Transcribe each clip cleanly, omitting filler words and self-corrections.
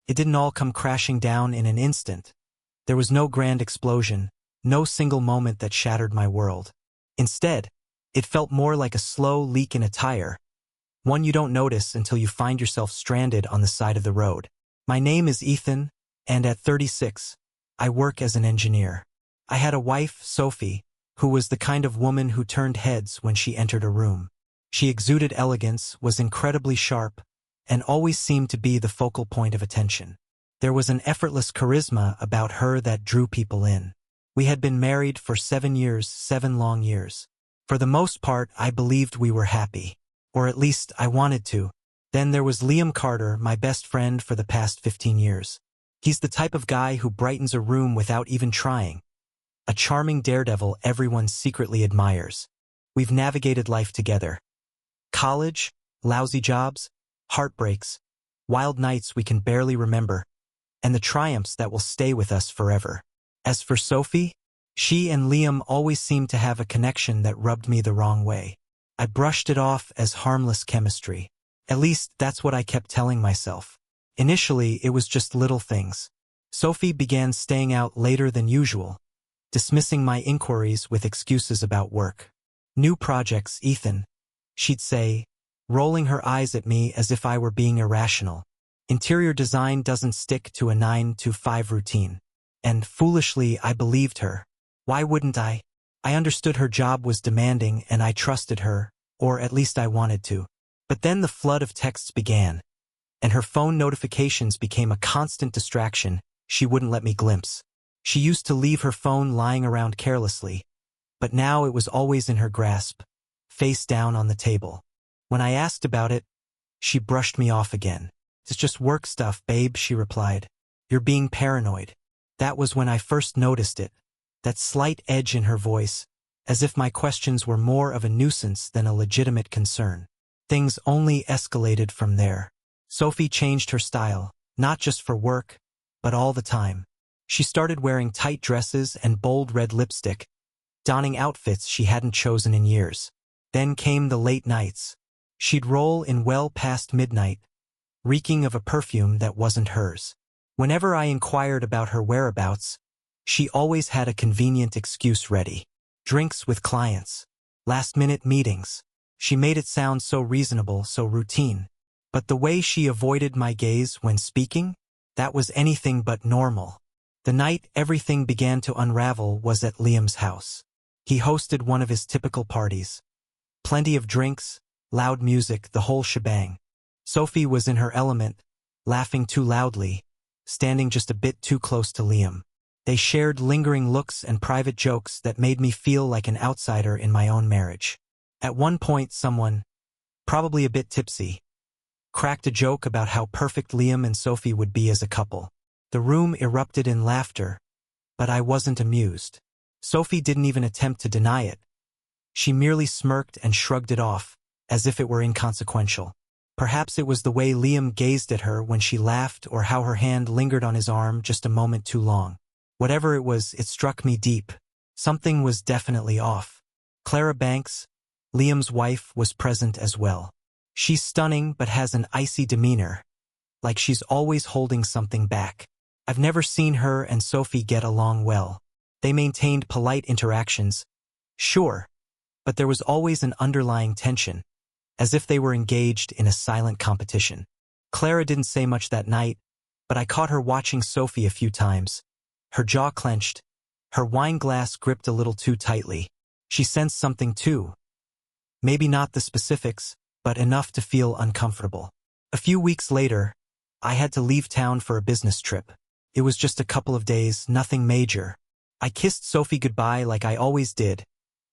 It didn't all come crashing down in an instant. There was no grand explosion, no single moment that shattered my world. Instead, it felt more like a slow leak in a tire, one you don't notice until you find yourself stranded on the side of the road. My name is Ethan, and at 36, I work as an engineer. I had a wife, Sophie, who was the kind of woman who turned heads when she entered a room. She exuded elegance, was incredibly sharp, and always seemed to be the focal point of attention. There was an effortless charisma about her that drew people in. We had been married for 7 years, 7 long years. For the most part, I believed we were happy. Or at least I wanted to. Then there was Liam Carter, my best friend for the past 15 years. He's the type of guy who brightens a room without even trying. A charming daredevil everyone secretly admires. We've navigated life together. College, lousy jobs, heartbreaks, wild nights we can barely remember, and the triumphs that will stay with us forever. As for Sophie, she and Liam always seemed to have a connection that rubbed me the wrong way. I brushed it off as harmless chemistry. At least that's what I kept telling myself. Initially, it was just little things. Sophie began staying out later than usual, dismissing my inquiries with excuses about work. New projects, Ethan, she'd say, rolling her eyes at me as if I were being irrational. Interior design doesn't stick to a 9-to-5 routine. And foolishly, I believed her. Why wouldn't I? I understood her job was demanding and I trusted her, or at least I wanted to. But then the flood of texts began, and her phone notifications became a constant distraction she wouldn't let me glimpse. She used to leave her phone lying around carelessly, but now it was always in her grasp, face down on the table. When I asked about it, she brushed me off again. It's just work stuff, babe, she replied. You're being paranoid. That was when I first noticed it, that slight edge in her voice, as if my questions were more of a nuisance than a legitimate concern. Things only escalated from there. Sophie changed her style, not just for work, but all the time. She started wearing tight dresses and bold red lipstick, donning outfits she hadn't chosen in years. Then came the late nights. She'd roll in well past midnight, reeking of a perfume that wasn't hers. Whenever I inquired about her whereabouts, she always had a convenient excuse ready. Drinks with clients, last-minute meetings. She made it sound so reasonable, so routine. But the way she avoided my gaze when speaking, that was anything but normal. The night everything began to unravel was at Liam's house. He hosted one of his typical parties. Plenty of drinks, loud music, the whole shebang. Sophie was in her element, laughing too loudly, standing just a bit too close to Liam. They shared lingering looks and private jokes that made me feel like an outsider in my own marriage. At one point someone, probably a bit tipsy, cracked a joke about how perfect Liam and Sophie would be as a couple. The room erupted in laughter, but I wasn't amused. Sophie didn't even attempt to deny it. She merely smirked and shrugged it off, as if it were inconsequential. Perhaps it was the way Liam gazed at her when she laughed or how her hand lingered on his arm just a moment too long. Whatever it was, it struck me deep. Something was definitely off. Clara Banks, Liam's wife, was present as well. She's stunning but has an icy demeanor, like she's always holding something back. I've never seen her and Sophie get along well. They maintained polite interactions, sure, but there was always an underlying tension, as if they were engaged in a silent competition. Clara didn't say much that night, but I caught her watching Sophie a few times. Her jaw clenched, her wine glass gripped a little too tightly. She sensed something too. Maybe not the specifics, but enough to feel uncomfortable. A few weeks later, I had to leave town for a business trip. It was just a couple of days, nothing major. I kissed Sophie goodbye like I always did,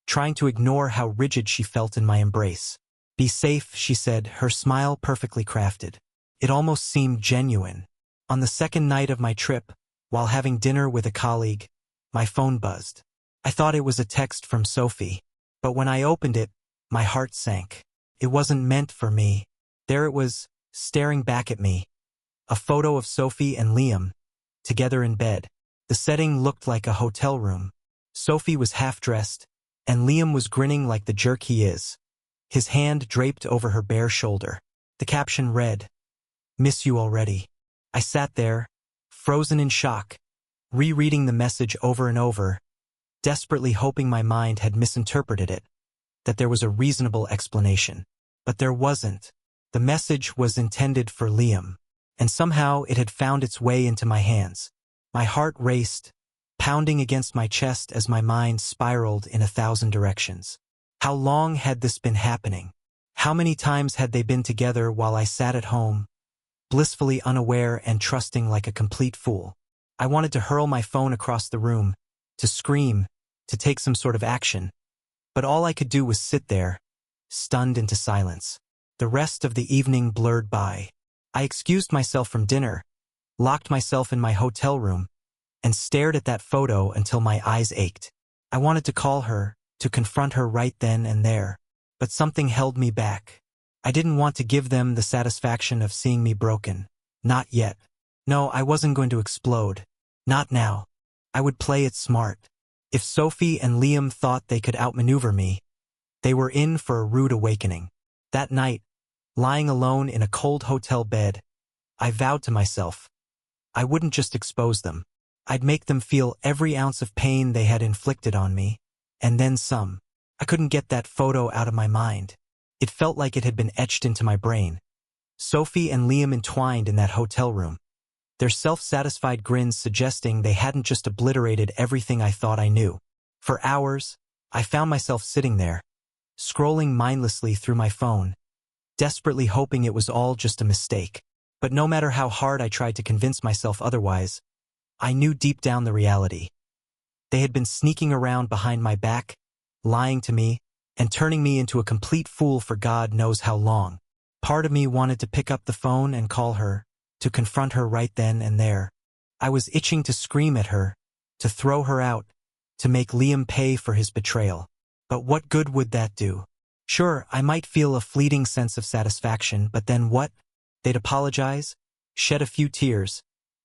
trying to ignore how rigid she felt in my embrace. Be safe, she said, her smile perfectly crafted. It almost seemed genuine. On the second night of my trip, while having dinner with a colleague, my phone buzzed. I thought it was a text from Sophie, but when I opened it, my heart sank. It wasn't meant for me. There it was, staring back at me. A photo of Sophie and Liam, together in bed. The setting looked like a hotel room. Sophie was half-dressed, and Liam was grinning like the jerk he is, his hand draped over her bare shoulder. The caption read, "Miss you already." I sat there, frozen in shock, rereading the message over and over, desperately hoping my mind had misinterpreted it, that there was a reasonable explanation. But there wasn't. The message was intended for Liam, and somehow it had found its way into my hands. My heart raced, pounding against my chest as my mind spiraled in 1,000 directions. How long had this been happening? How many times had they been together while I sat at home, blissfully unaware and trusting like a complete fool? I wanted to hurl my phone across the room, to scream, to take some sort of action, but all I could do was sit there, stunned into silence. The rest of the evening blurred by. I excused myself from dinner, locked myself in my hotel room, and stared at that photo until my eyes ached. I wanted to call her, to confront her right then and there, but something held me back. I didn't want to give them the satisfaction of seeing me broken. Not yet. No, I wasn't going to explode. Not now. I would play it smart. If Sophie and Liam thought they could outmaneuver me, they were in for a rude awakening. That night, lying alone in a cold hotel bed, I vowed to myself, I wouldn't just expose them. I'd make them feel every ounce of pain they had inflicted on me, and then some. I couldn't get that photo out of my mind. It felt like it had been etched into my brain. Sophie and Liam entwined in that hotel room, their self-satisfied grins suggesting they hadn't just obliterated everything I thought I knew. For hours, I found myself sitting there, scrolling mindlessly through my phone, desperately hoping it was all just a mistake. But no matter how hard I tried to convince myself otherwise, I knew deep down the reality. They had been sneaking around behind my back, lying to me, and turning me into a complete fool for God knows how long. Part of me wanted to pick up the phone and call her, to confront her right then and there. I was itching to scream at her, to throw her out, to make Liam pay for his betrayal. But what good would that do? Sure, I might feel a fleeting sense of satisfaction, but then what? They'd apologize, shed a few tears,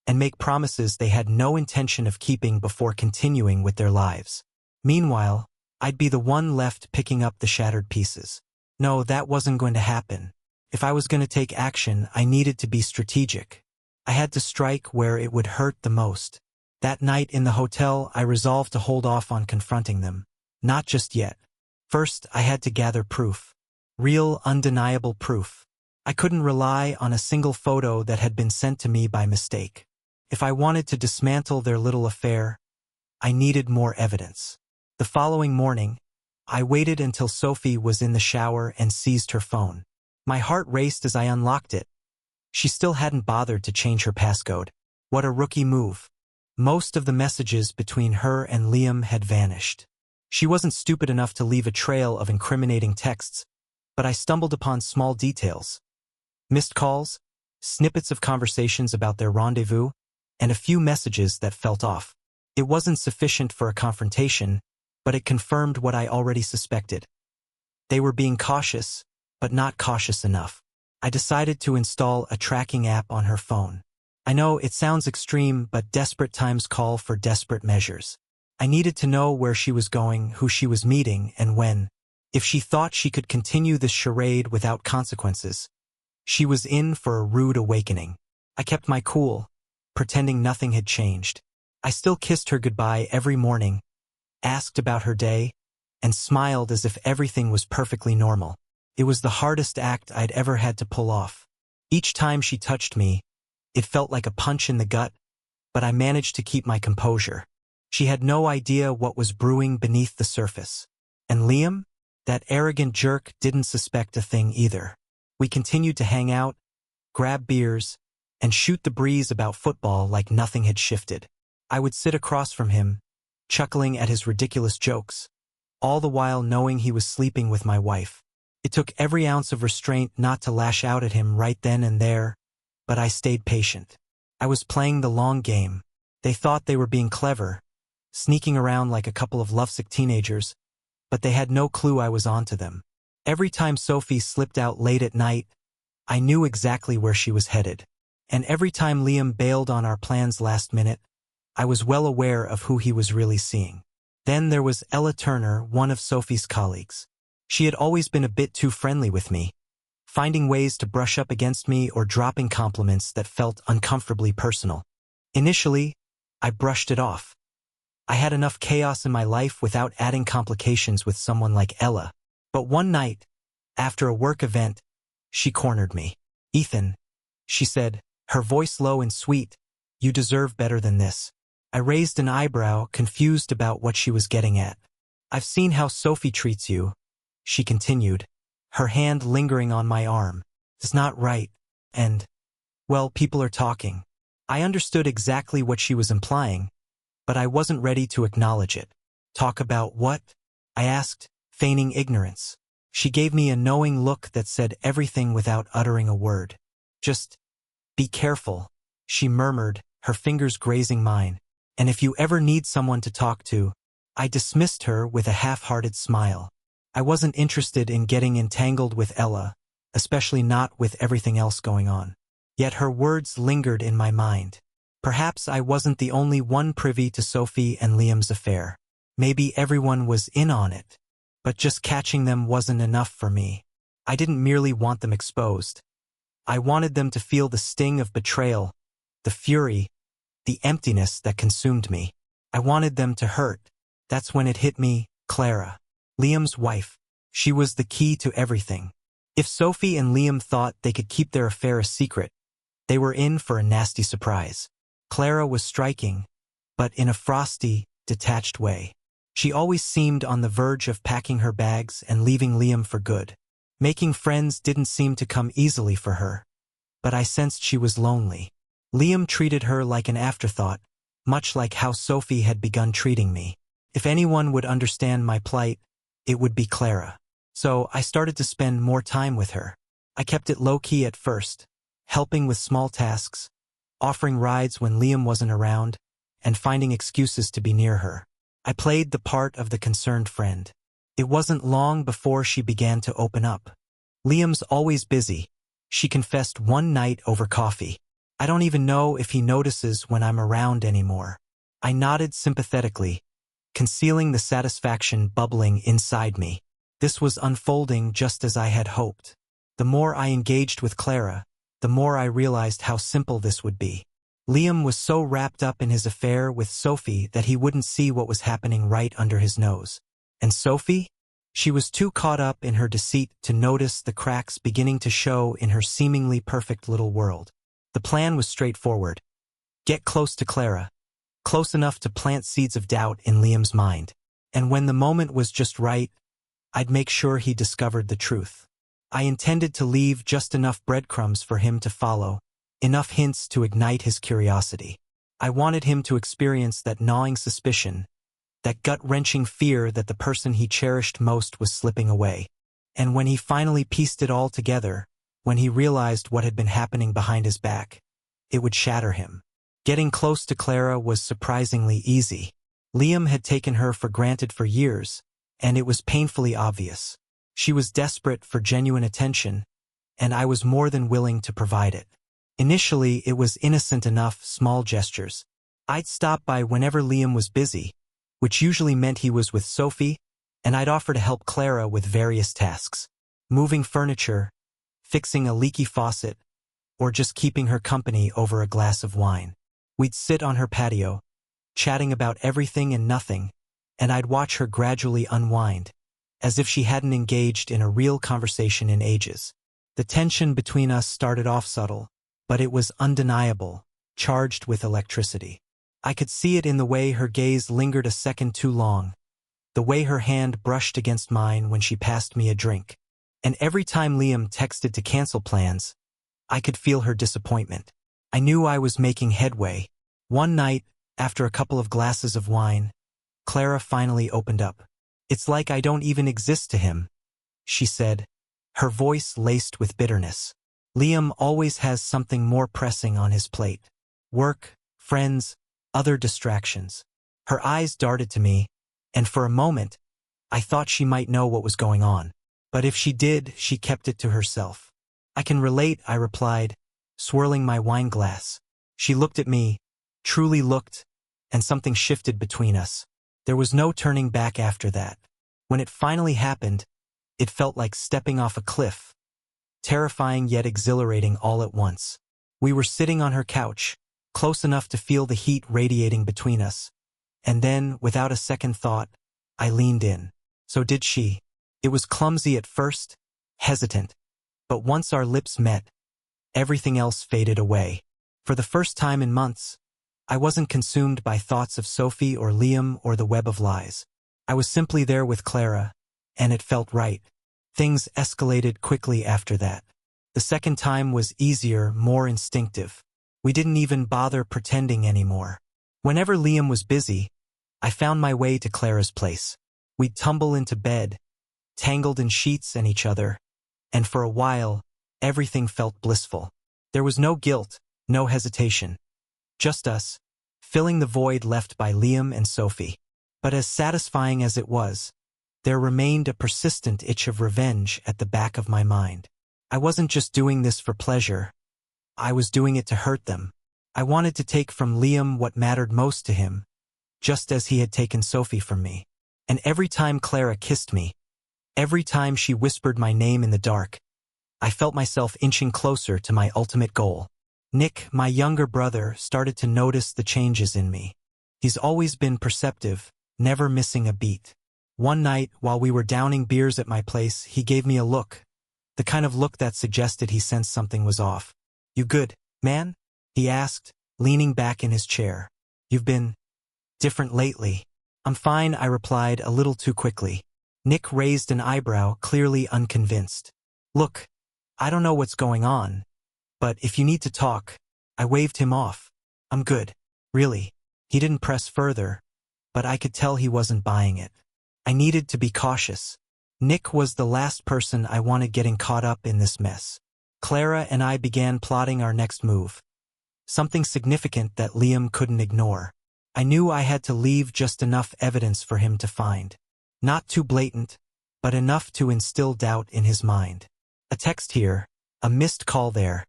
and make promises they had no intention of keeping before continuing with their lives. Meanwhile, I'd be the one left picking up the shattered pieces. No, that wasn't going to happen. If I was going to take action, I needed to be strategic. I had to strike where it would hurt the most. That night in the hotel, I resolved to hold off on confronting them. Not just yet. First, I had to gather proof. Real, undeniable proof. I couldn't rely on a single photo that had been sent to me by mistake. If I wanted to dismantle their little affair, I needed more evidence. The following morning, I waited until Sophie was in the shower and seized her phone. My heart raced as I unlocked it. She still hadn't bothered to change her passcode. What a rookie move. Most of the messages between her and Liam had vanished. She wasn't stupid enough to leave a trail of incriminating texts, but I stumbled upon small details. Missed calls, snippets of conversations about their rendezvous, and a few messages that felt off. It wasn't sufficient for a confrontation, but it confirmed what I already suspected. They were being cautious, but not cautious enough. I decided to install a tracking app on her phone. I know it sounds extreme, but desperate times call for desperate measures. I needed to know where she was going, who she was meeting, and when. If she thought she could continue this charade without consequences, she was in for a rude awakening. I kept my cool, pretending nothing had changed. I still kissed her goodbye every morning, asked about her day, and smiled as if everything was perfectly normal. It was the hardest act I'd ever had to pull off. Each time she touched me, it felt like a punch in the gut, but I managed to keep my composure. She had no idea what was brewing beneath the surface. And Liam? That arrogant jerk didn't suspect a thing either. We continued to hang out, grab beers, and shoot the breeze about football like nothing had shifted. I would sit across from him, chuckling at his ridiculous jokes, all the while knowing he was sleeping with my wife. It took every ounce of restraint not to lash out at him right then and there, but I stayed patient. I was playing the long game. They thought they were being clever, sneaking around like a couple of lovesick teenagers, but they had no clue I was onto them. Every time Sophie slipped out late at night, I knew exactly where she was headed. And every time Liam bailed on our plans last minute, I was well aware of who he was really seeing. Then there was Ella Turner, one of Sophie's colleagues. She had always been a bit too friendly with me, finding ways to brush up against me or dropping compliments that felt uncomfortably personal. Initially, I brushed it off. I had enough chaos in my life without adding complications with someone like Ella. But one night, after a work event, she cornered me. "Ethan," she said, her voice low and sweet, "you deserve better than this." I raised an eyebrow, confused about what she was getting at. "I've seen how Sophie treats you," she continued, her hand lingering on my arm. "It's not right. And, well, people are talking." I understood exactly what she was implying, but I wasn't ready to acknowledge it. "Talk about what?" I asked, feigning ignorance. She gave me a knowing look that said everything without uttering a word. "Just be careful," she murmured, her fingers grazing mine. "And if you ever need someone to talk to." I dismissed her with a half-hearted smile. I wasn't interested in getting entangled with Ella, especially not with everything else going on. Yet her words lingered in my mind. Perhaps I wasn't the only one privy to Sophie and Liam's affair. Maybe everyone was in on it. But just catching them wasn't enough for me. I didn't merely want them exposed. I wanted them to feel the sting of betrayal, the fury, the emptiness that consumed me. I wanted them to hurt. That's when it hit me, Clara. Liam's wife. She was the key to everything. If Sophie and Liam thought they could keep their affair a secret, they were in for a nasty surprise. Clara was striking, but in a frosty, detached way. She always seemed on the verge of packing her bags and leaving Liam for good. Making friends didn't seem to come easily for her, but I sensed she was lonely. Liam treated her like an afterthought, much like how Sophie had begun treating me. If anyone would understand my plight, it would be Clara. So I started to spend more time with her. I kept it low-key at first, helping with small tasks, offering rides when Liam wasn't around, and finding excuses to be near her. I played the part of the concerned friend. It wasn't long before she began to open up. "Liam's always busy," she confessed one night over coffee. "I don't even know if he notices when I'm around anymore." I nodded sympathetically, concealing the satisfaction bubbling inside me. This was unfolding just as I had hoped. The more I engaged with Clara, the more I realized how simple this would be. Liam was so wrapped up in his affair with Sophie that he wouldn't see what was happening right under his nose. And Sophie? She was too caught up in her deceit to notice the cracks beginning to show in her seemingly perfect little world. The plan was straightforward. Get close to Clara, close enough to plant seeds of doubt in Liam's mind. And when the moment was just right, I'd make sure he discovered the truth. I intended to leave just enough breadcrumbs for him to follow, enough hints to ignite his curiosity. I wanted him to experience that gnawing suspicion, that gut-wrenching fear that the person he cherished most was slipping away. And when he finally pieced it all together, when he realized what had been happening behind his back, it would shatter him. Getting close to Clara was surprisingly easy. Liam had taken her for granted for years, and it was painfully obvious. She was desperate for genuine attention, and I was more than willing to provide it. Initially, it was innocent enough, small gestures. I'd stop by whenever Liam was busy, which usually meant he was with Sophie, and I'd offer to help Clara with various tasks. Moving furniture, fixing a leaky faucet, or just keeping her company over a glass of wine. We'd sit on her patio, chatting about everything and nothing, and I'd watch her gradually unwind, as if she hadn't engaged in a real conversation in ages. The tension between us started off subtle, but it was undeniable, charged with electricity. I could see it in the way her gaze lingered a second too long, the way her hand brushed against mine when she passed me a drink. And every time Liam texted to cancel plans, I could feel her disappointment. I knew I was making headway. One night, after a couple of glasses of wine, Clara finally opened up. "It's like I don't even exist to him," she said, her voice laced with bitterness. "Liam always has something more pressing on his plate. Work, friends, other distractions." Her eyes darted to me, and for a moment, I thought she might know what was going on. But if she did, she kept it to herself. "I can relate," I replied, swirling my wine glass. She looked at me, truly looked, and something shifted between us. There was no turning back after that. When it finally happened, it felt like stepping off a cliff. terrifying yet exhilarating all at once. We were sitting on her couch, close enough to feel the heat radiating between us. And then, without a second thought, I leaned in. So did she. It was clumsy at first, hesitant. But once our lips met, everything else faded away. For the first time in months, I wasn't consumed by thoughts of Sophie or Liam or the web of lies. I was simply there with Clara, and it felt right. Things escalated quickly after that. The second time was easier, more instinctive. We didn't even bother pretending anymore. Whenever Liam was busy, I found my way to Clara's place. We'd tumble into bed, tangled in sheets and each other, and for a while, everything felt blissful. There was no guilt, no hesitation. Just us, filling the void left by Liam and Sophie. But as satisfying as it was, there remained a persistent itch of revenge at the back of my mind. I wasn't just doing this for pleasure. I was doing it to hurt them. I wanted to take from Liam what mattered most to him, just as he had taken Sophie from me. And every time Clara kissed me, every time she whispered my name in the dark, I felt myself inching closer to my ultimate goal. Nick, my younger brother, started to notice the changes in me. He's always been perceptive, never missing a beat. One night, while we were downing beers at my place, he gave me a look, the kind of look that suggested he sensed something was off. "You good, man?" he asked, leaning back in his chair. "You've been different lately." "I'm fine," I replied a little too quickly. Nick raised an eyebrow, clearly unconvinced. "Look, I don't know what's going on, but if you need to talk," I waved him off. "I'm good, really." He didn't press further, but I could tell he wasn't buying it. I needed to be cautious. Nick was the last person I wanted getting caught up in this mess. Clara and I began plotting our next move. Something significant that Liam couldn't ignore. I knew I had to leave just enough evidence for him to find. Not too blatant, but enough to instill doubt in his mind. A text here, a missed call there.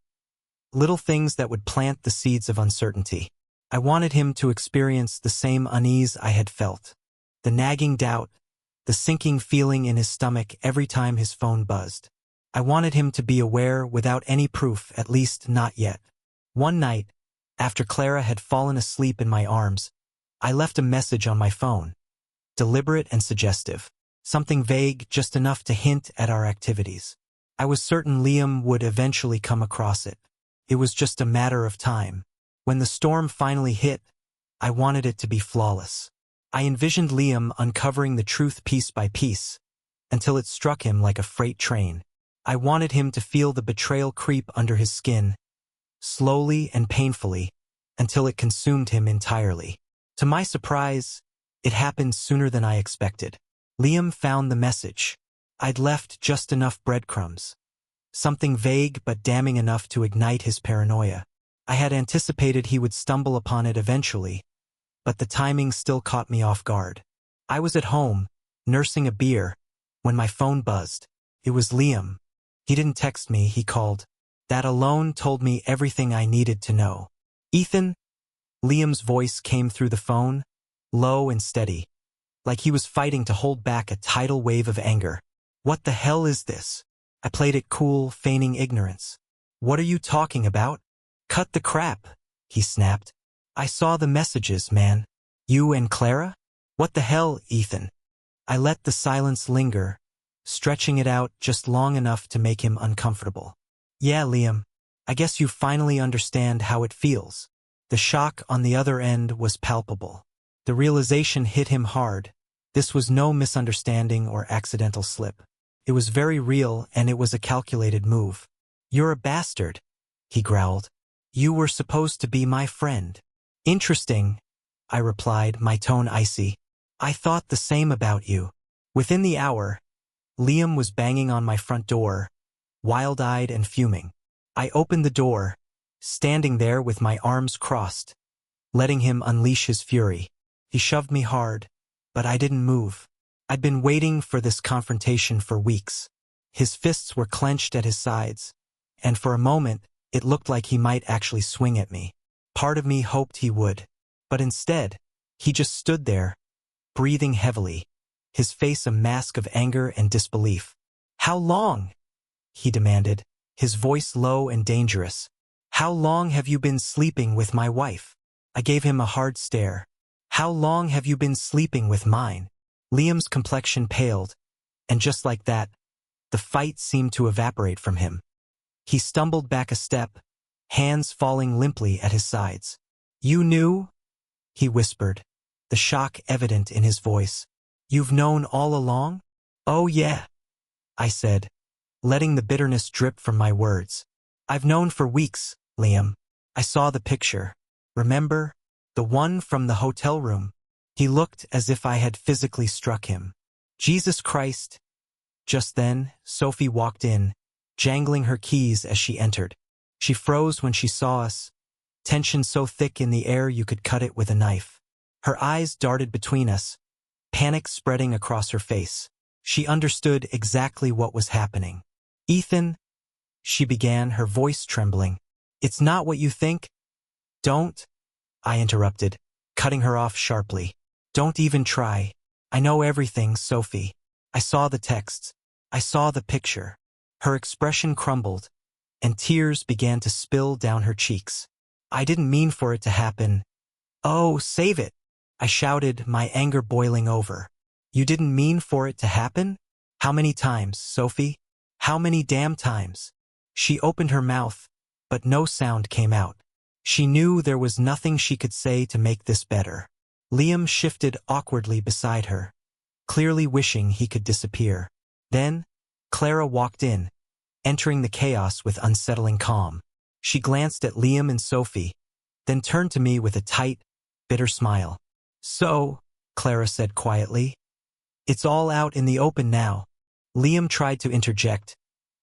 Little things that would plant the seeds of uncertainty. I wanted him to experience the same unease I had felt. The nagging doubt, the sinking feeling in his stomach every time his phone buzzed. I wanted him to be aware without any proof, at least not yet. One night, after Clara had fallen asleep in my arms, I left a message on my phone. Deliberate and suggestive. Something vague, just enough to hint at our activities. I was certain Liam would eventually come across it. It was just a matter of time. When the storm finally hit, I wanted it to be flawless. I envisioned Liam uncovering the truth piece by piece, until it struck him like a freight train. I wanted him to feel the betrayal creep under his skin, slowly and painfully, until it consumed him entirely. To my surprise, it happened sooner than I expected. Liam found the message. I'd left just enough breadcrumbs. Something vague but damning enough to ignite his paranoia. I had anticipated he would stumble upon it eventually, but the timing still caught me off guard. I was at home, nursing a beer, when my phone buzzed. It was Liam. He didn't text me, he called. That alone told me everything I needed to know. "Ethan?" Liam's voice came through the phone, low and steady, like he was fighting to hold back a tidal wave of anger. "What the hell is this?" I played it cool, feigning ignorance. "What are you talking about?" "Cut the crap," he snapped. "I saw the messages, man. You and Clara? What the hell, Ethan?" I let the silence linger, stretching it out just long enough to make him uncomfortable. "Yeah, Liam, I guess you finally understand how it feels." The shock on the other end was palpable. The realization hit him hard. This was no misunderstanding or accidental slip. It was very real, and it was a calculated move. "You're a bastard," he growled. "You were supposed to be my friend." "Interesting," I replied, my tone icy. "I thought the same about you." Within the hour, Liam was banging on my front door, wild-eyed and fuming. I opened the door, standing there with my arms crossed, letting him unleash his fury. He shoved me hard, but I didn't move. I'd been waiting for this confrontation for weeks. His fists were clenched at his sides, and for a moment, it looked like he might actually swing at me. Part of me hoped he would, but instead, he just stood there, breathing heavily, his face a mask of anger and disbelief. "How long?" he demanded. his voice low and dangerous. "How long have you been sleeping with my wife?" I gave him a hard stare. "How long have you been sleeping with mine?" Liam's complexion paled, and just like that, the fight seemed to evaporate from him. He stumbled back a step, hands falling limply at his sides. "You knew?" he whispered, the shock evident in his voice. "You've known all along?" "Oh yeah," I said, letting the bitterness drip from my words. "I've known for weeks, Liam. I saw the picture. Remember? The one from the hotel room." He looked as if I had physically struck him. "Jesus Christ." Just then, Sophie walked in, jangling her keys as she entered. She froze when she saw us, tension so thick in the air you could cut it with a knife. Her eyes darted between us, panic spreading across her face. She understood exactly what was happening. "Ethan," she began, her voice trembling. "It's not what you think." "Don't," I interrupted, cutting her off sharply. "Don't even try. I know everything, Sophie. I saw the texts. I saw the picture." Her expression crumbled, and tears began to spill down her cheeks. "I didn't mean for it to happen." "Oh, save it!" I shouted, my anger boiling over. "You didn't mean for it to happen? How many times, Sophie? How many damn times?" She opened her mouth, but no sound came out. She knew there was nothing she could say to make this better. Liam shifted awkwardly beside her, clearly wishing he could disappear. Then, Clara walked in, entering the chaos with unsettling calm. She glanced at Liam and Sophie, then turned to me with a tight, bitter smile. "So," Clara said quietly, "it's all out in the open now." Liam tried to interject,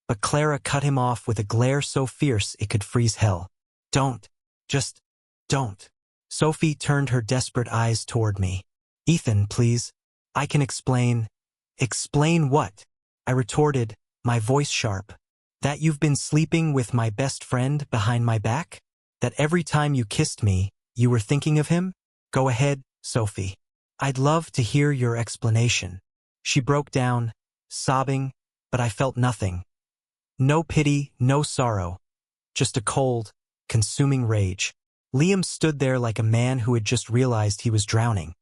but Clara cut him off with a glare so fierce it could freeze hell. "Don't. Just don't." Sophie turned her desperate eyes toward me. "Ethan, please. I can explain." "Explain what?" I retorted, my voice sharp. "That you've been sleeping with my best friend behind my back? That every time you kissed me, you were thinking of him? Go ahead, Sophie. I'd love to hear your explanation." She broke down, sobbing, but I felt nothing. No pity, no sorrow. Just a cold, consuming rage. Liam stood there like a man who had just realized he was drowning,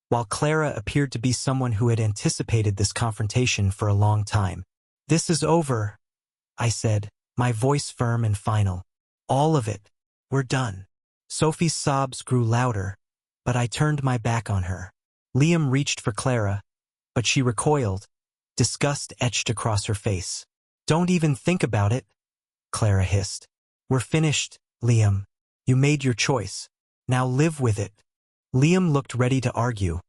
while Clara appeared to be someone who had anticipated this confrontation for a long time. "This is over," I said, my voice firm and final. "All of it. We're done." Sophie's sobs grew louder, but I turned my back on her. Liam reached for Clara, but she recoiled, disgust etched across her face. "Don't even think about it," Clara hissed. "We're finished, Liam. You made your choice. Now live with it." Liam looked ready to argue,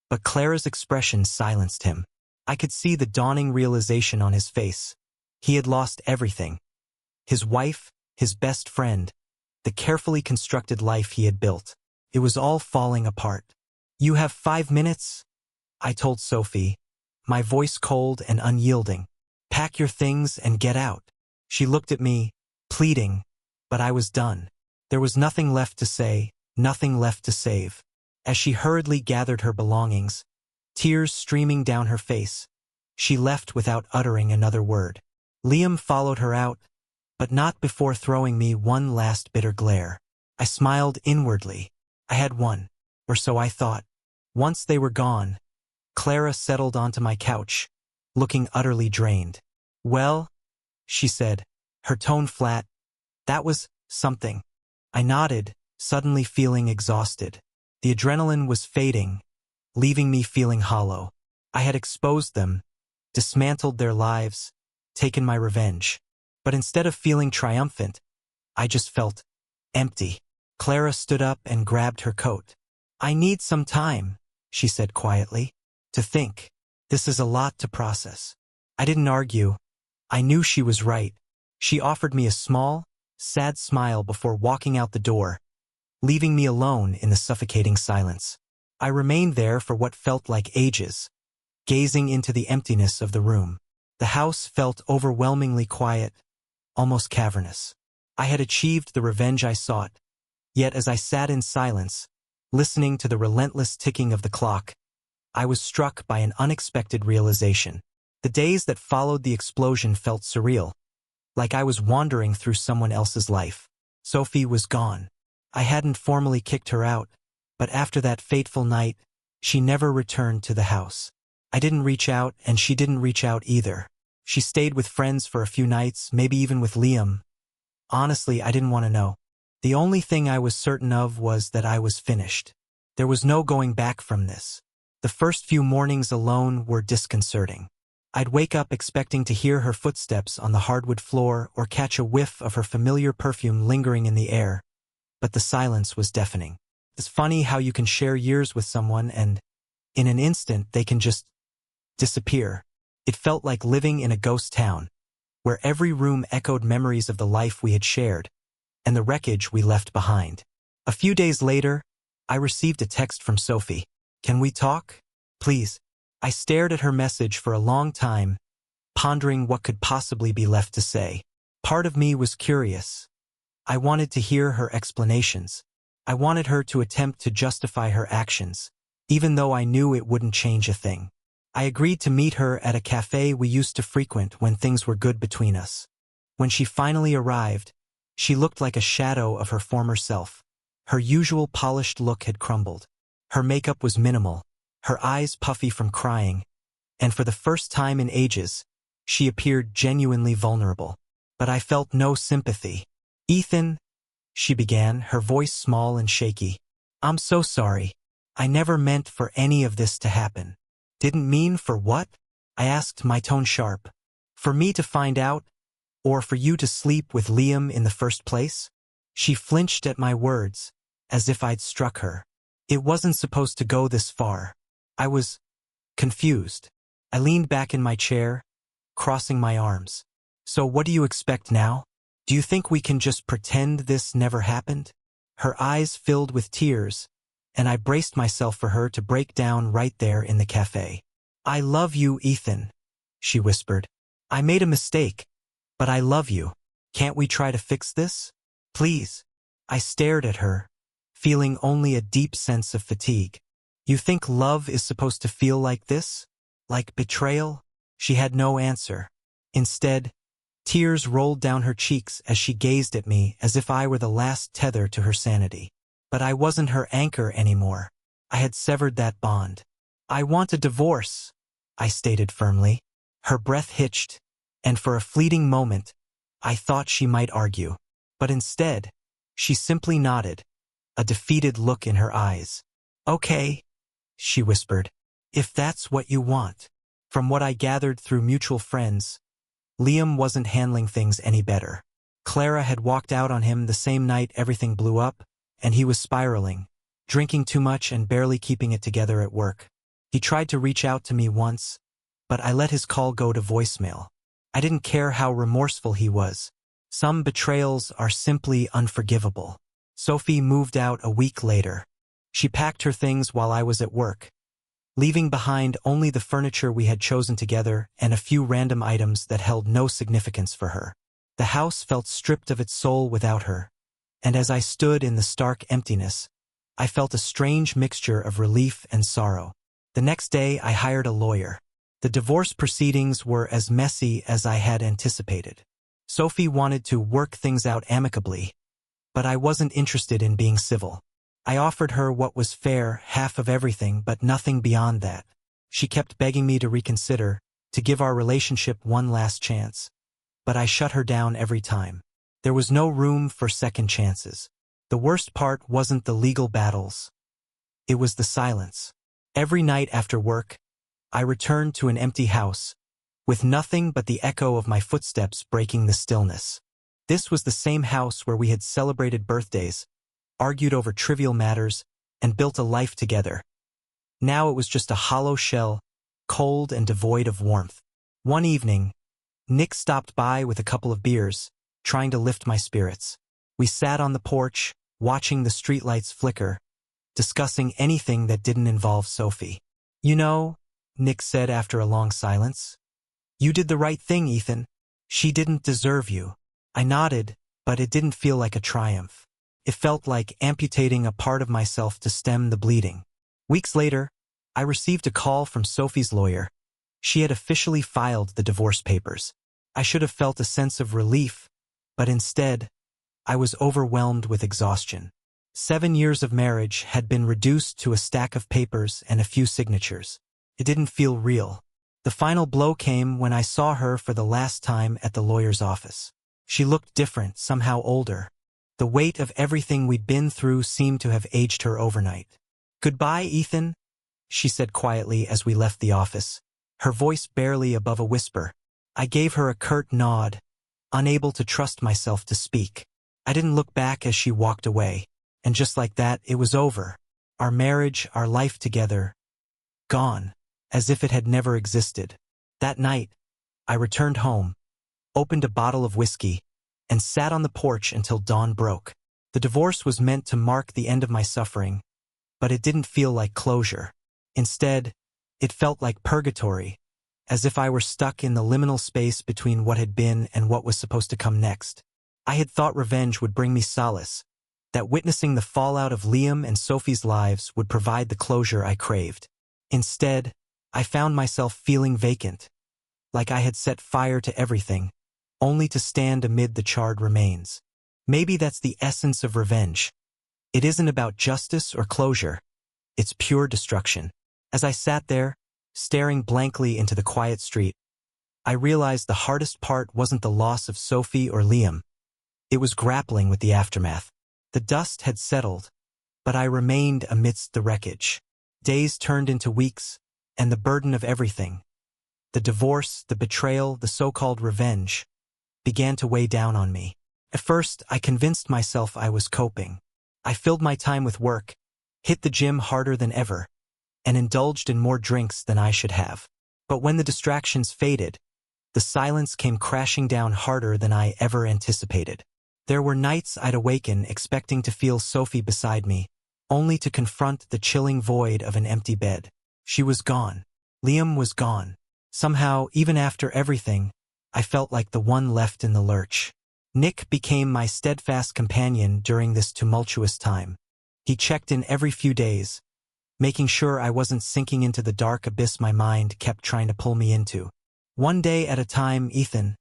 but Clara's expression silenced him. I could see the dawning realization on his face. He had lost everything. His wife, his best friend, the carefully constructed life he had built. It was all falling apart. "You have 5 minutes," I told Sophie, my voice cold and unyielding. "Pack your things and get out." She looked at me, pleading, but I was done. There was nothing left to say, nothing left to save. As she hurriedly gathered her belongings, tears streaming down her face, she left without uttering another word. Liam followed her out, but not before throwing me one last bitter glare. I smiled inwardly. I had won, or so I thought. Once they were gone, Clara settled onto my couch, looking utterly drained. "Well," she said, her tone flat, "that was something." I nodded, suddenly feeling exhausted. The adrenaline was fading, leaving me feeling hollow. I had exposed them, dismantled their lives, taken my revenge. But instead of feeling triumphant, I just felt empty. Clara stood up and grabbed her coat. "I need some time," she said quietly, "to think. This is a lot to process." I didn't argue. I knew she was right. She offered me a small, sad smile before walking out the door, leaving me alone in the suffocating silence. I remained there for what felt like ages, gazing into the emptiness of the room. The house felt overwhelmingly quiet, almost cavernous. I had achieved the revenge I sought, yet as I sat in silence, listening to the relentless ticking of the clock, I was struck by an unexpected realization. The days that followed the explosion felt surreal, like I was wandering through someone else's life. Sophie was gone. I hadn't formally kicked her out, but after that fateful night, she never returned to the house. I didn't reach out, and she didn't reach out either. She stayed with friends for a few nights, maybe even with Liam. Honestly, I didn't want to know. The only thing I was certain of was that I was finished. There was no going back from this. The first few mornings alone were disconcerting. I'd wake up expecting to hear her footsteps on the hardwood floor or catch a whiff of her familiar perfume lingering in the air, but the silence was deafening. It's funny how you can share years with someone and, in an instant, they can just disappear. It felt like living in a ghost town, where every room echoed memories of the life we had shared and the wreckage we left behind. A few days later, I received a text from Sophie. "Can we talk? Please." I stared at her message for a long time, pondering what could possibly be left to say. Part of me was curious. I wanted to hear her explanations. I wanted her to attempt to justify her actions, even though I knew it wouldn't change a thing. I agreed to meet her at a cafe we used to frequent when things were good between us. When she finally arrived, she looked like a shadow of her former self. Her usual polished look had crumbled. Her makeup was minimal, her eyes puffy from crying, and for the first time in ages, she appeared genuinely vulnerable. But I felt no sympathy. "Ethan," she began, her voice small and shaky. "I'm so sorry. I never meant for any of this to happen." "Didn't mean for what?" I asked, my tone sharp. "For me to find out? Or for you to sleep with Liam in the first place?" She flinched at my words, as if I'd struck her. It wasn't supposed to go this far. I was confused. I leaned back in my chair, crossing my arms. "So what do you expect now? Do you think we can just pretend this never happened?" Her eyes filled with tears, and I braced myself for her to break down right there in the cafe. "I love you, Ethan," she whispered. "I made a mistake, but I love you. Can't we try to fix this? Please." I stared at her, feeling only a deep sense of fatigue. "You think love is supposed to feel like this? Like betrayal?" She had no answer. Instead, tears rolled down her cheeks as she gazed at me as if I were the last tether to her sanity. But I wasn't her anchor anymore. I had severed that bond. "I want a divorce," I stated firmly. Her breath hitched, and for a fleeting moment, I thought she might argue. But instead, she simply nodded, a defeated look in her eyes. "Okay," she whispered, "if that's what you want." From what I gathered through mutual friends, Liam wasn't handling things any better. Clara had walked out on him the same night everything blew up, and he was spiraling, drinking too much and barely keeping it together at work. He tried to reach out to me once, but I let his call go to voicemail. I didn't care how remorseful he was. Some betrayals are simply unforgivable. Sophie moved out a week later. She packed her things while I was at work, leaving behind only the furniture we had chosen together and a few random items that held no significance for her. The house felt stripped of its soul without her, and as I stood in the stark emptiness, I felt a strange mixture of relief and sorrow. The next day, I hired a lawyer. The divorce proceedings were as messy as I had anticipated. Sophie wanted to work things out amicably, but I wasn't interested in being civil. I offered her what was fair, half of everything, but nothing beyond that. She kept begging me to reconsider, to give our relationship one last chance. But I shut her down every time. There was no room for second chances. The worst part wasn't the legal battles. It was the silence. Every night after work, I returned to an empty house, with nothing but the echo of my footsteps breaking the stillness. This was the same house where we had celebrated birthdays, argued over trivial matters, and built a life together. Now it was just a hollow shell, cold and devoid of warmth. One evening, Nick stopped by with a couple of beers, trying to lift my spirits. We sat on the porch, watching the streetlights flicker, discussing anything that didn't involve Sophie. "You know," Nick said after a long silence, "you did the right thing, Ethan. She didn't deserve you." I nodded, but it didn't feel like a triumph. It felt like amputating a part of myself to stem the bleeding. Weeks later, I received a call from Sophie's lawyer. She had officially filed the divorce papers. I should have felt a sense of relief, but instead, I was overwhelmed with exhaustion. 7 years of marriage had been reduced to a stack of papers and a few signatures. It didn't feel real. The final blow came when I saw her for the last time at the lawyer's office. She looked different, somehow older. The weight of everything we'd been through seemed to have aged her overnight. "Goodbye, Ethan," she said quietly as we left the office, her voice barely above a whisper. I gave her a curt nod, unable to trust myself to speak. I didn't look back as she walked away, and just like that, it was over. Our marriage, our life together, gone, as if it had never existed. That night, I returned home, opened a bottle of whiskey, and sat on the porch until dawn broke. The divorce was meant to mark the end of my suffering, but it didn't feel like closure. Instead, it felt like purgatory, as if I were stuck in the liminal space between what had been and what was supposed to come next. I had thought revenge would bring me solace, that witnessing the fallout of Liam and Sophie's lives would provide the closure I craved. Instead, I found myself feeling vacant, like I had set fire to everything, only to stand amid the charred remains. Maybe that's the essence of revenge. It isn't about justice or closure. It's pure destruction. As I sat there, staring blankly into the quiet street, I realized the hardest part wasn't the loss of Sophie or Liam. It was grappling with the aftermath. The dust had settled, but I remained amidst the wreckage. Days turned into weeks, and the burden of everything, the divorce, the betrayal, the so-called revenge, began to weigh down on me. At first, I convinced myself I was coping. I filled my time with work, hit the gym harder than ever, and indulged in more drinks than I should have. But when the distractions faded, the silence came crashing down harder than I ever anticipated. There were nights I'd awaken expecting to feel Sophie beside me, only to confront the chilling void of an empty bed. She was gone. Liam was gone. Somehow, even after everything, I felt like the one left in the lurch. Nick became my steadfast companion during this tumultuous time. He checked in every few days, making sure I wasn't sinking into the dark abyss my mind kept trying to pull me into. "One day at a time, Ethan,"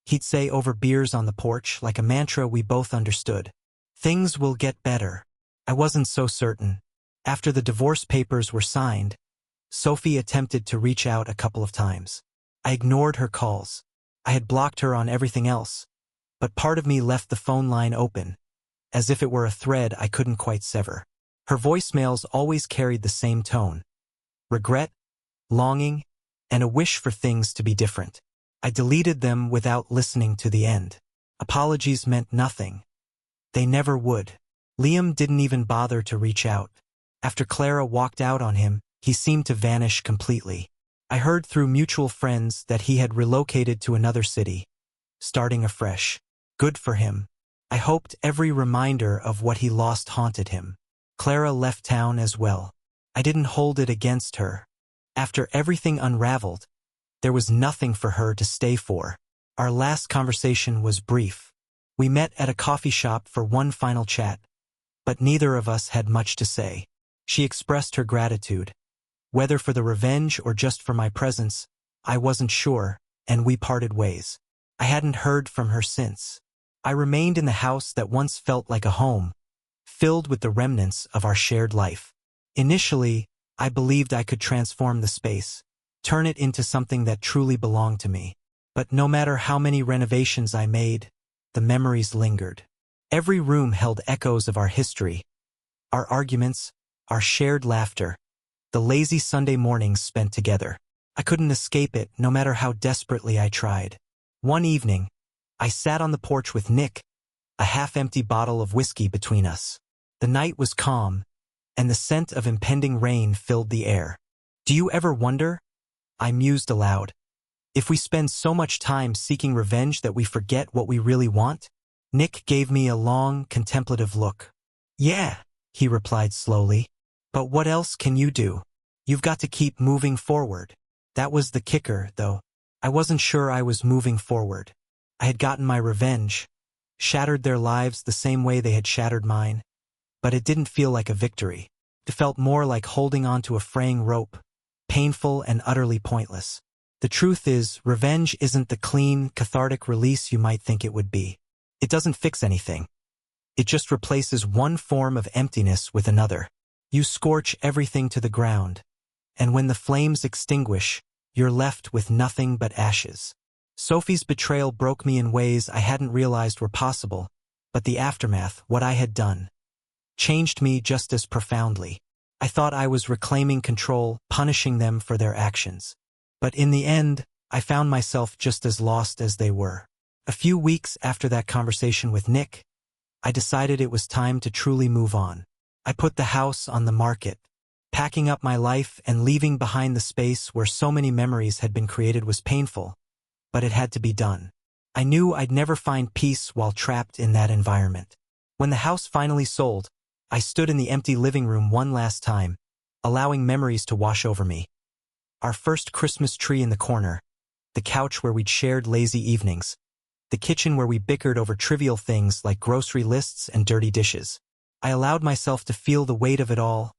he'd say over beers on the porch, like a mantra we both understood. "Things will get better." I wasn't so certain. After the divorce papers were signed, Sophie attempted to reach out a couple of times. I ignored her calls. I had blocked her on everything else, but part of me left the phone line open, as if it were a thread I couldn't quite sever. Her voicemails always carried the same tone: regret, longing, and a wish for things to be different. I deleted them without listening to the end. Apologies meant nothing. They never would. Liam didn't even bother to reach out. After Clara walked out on him, he seemed to vanish completely. I heard through mutual friends that he had relocated to another city, starting afresh. Good for him. I hoped every reminder of what he lost haunted him. Clara left town as well. I didn't hold it against her. After everything unraveled, there was nothing for her to stay for. Our last conversation was brief. We met at a coffee shop for one final chat, but neither of us had much to say. She expressed her gratitude. Whether for the revenge or just for my presence, I wasn't sure, and we parted ways. I hadn't heard from her since. I remained in the house that once felt like a home, filled with the remnants of our shared life. Initially, I believed I could transform the space, turn it into something that truly belonged to me. But no matter how many renovations I made, the memories lingered. Every room held echoes of our history, our arguments, our shared laughter, the lazy Sunday mornings spent together. I couldn't escape it, no matter how desperately I tried. One evening, I sat on the porch with Nick, a half-empty bottle of whiskey between us. The night was calm, and the scent of impending rain filled the air. "Do you ever wonder?" I mused aloud. "If we spend so much time seeking revenge that we forget what we really want?" Nick gave me a long, contemplative look. "Yeah," he replied slowly. "But what else can you do? You've got to keep moving forward." That was the kicker, though. I wasn't sure I was moving forward. I had gotten my revenge, shattered their lives the same way they had shattered mine, but it didn't feel like a victory. It felt more like holding on to a fraying rope, painful and utterly pointless. The truth is, revenge isn't the clean, cathartic release you might think it would be. It doesn't fix anything. It just replaces one form of emptiness with another. You scorch everything to the ground, and when the flames extinguish, you're left with nothing but ashes. Sophie's betrayal broke me in ways I hadn't realized were possible, but the aftermath, what I had done, changed me just as profoundly. I thought I was reclaiming control, punishing them for their actions. But in the end, I found myself just as lost as they were. A few weeks after that conversation with Nick, I decided it was time to truly move on. I put the house on the market. Packing up my life and leaving behind the space where so many memories had been created was painful, but it had to be done. I knew I'd never find peace while trapped in that environment. When the house finally sold, I stood in the empty living room one last time, allowing memories to wash over me. Our first Christmas tree in the corner, the couch where we'd shared lazy evenings, the kitchen where we bickered over trivial things like grocery lists and dirty dishes. I allowed myself to feel the weight of it all,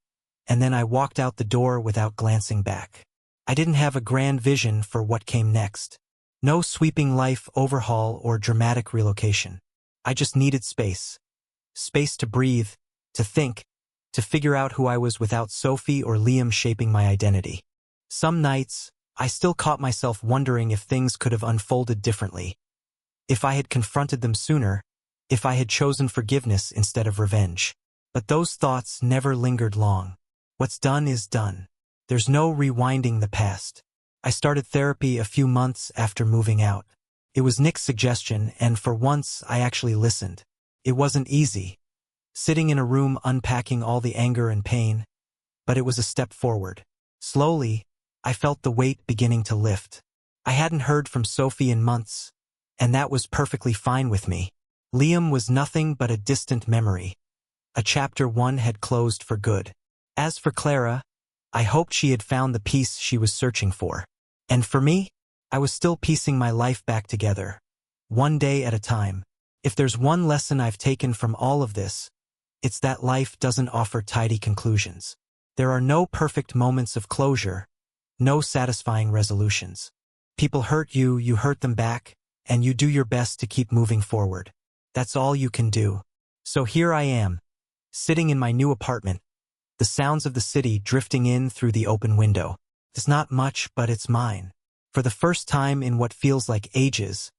and then I walked out the door without glancing back. I didn't have a grand vision for what came next. No sweeping life overhaul or dramatic relocation. I just needed space. Space to breathe, to think, to figure out who I was without Sophie or Liam shaping my identity. Some nights, I still caught myself wondering if things could have unfolded differently. If I had confronted them sooner, if I had chosen forgiveness instead of revenge. But those thoughts never lingered long. What's done is done. There's no rewinding the past. I started therapy a few months after moving out. It was Nick's suggestion, and for once I actually listened. It wasn't easy, sitting in a room unpacking all the anger and pain, but it was a step forward. Slowly, I felt the weight beginning to lift. I hadn't heard from Sophie in months, and that was perfectly fine with me. Liam was nothing but a distant memory. A chapter 1 had closed for good. As for Clara, I hoped she had found the peace she was searching for. And for me, I was still piecing my life back together, one day at a time. If there's one lesson I've taken from all of this, it's that life doesn't offer tidy conclusions. There are no perfect moments of closure, no satisfying resolutions. People hurt you, you hurt them back, and you do your best to keep moving forward. That's all you can do. So here I am, sitting in my new apartment, the sounds of the city drifting in through the open window. It's not much, but it's mine. For the first time in what feels like ages,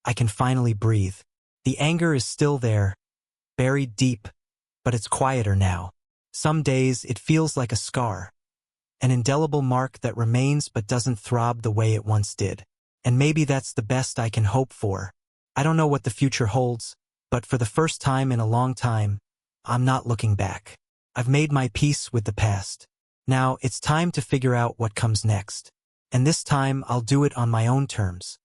I can finally breathe. The anger is still there, buried deep, but it's quieter now. Some days it feels like a scar, an indelible mark that remains but doesn't throb the way it once did. And maybe that's the best I can hope for. I don't know what the future holds, but for the first time in a long time, I'm not looking back. I've made my peace with the past. Now it's time to figure out what comes next. And this time I'll do it on my own terms.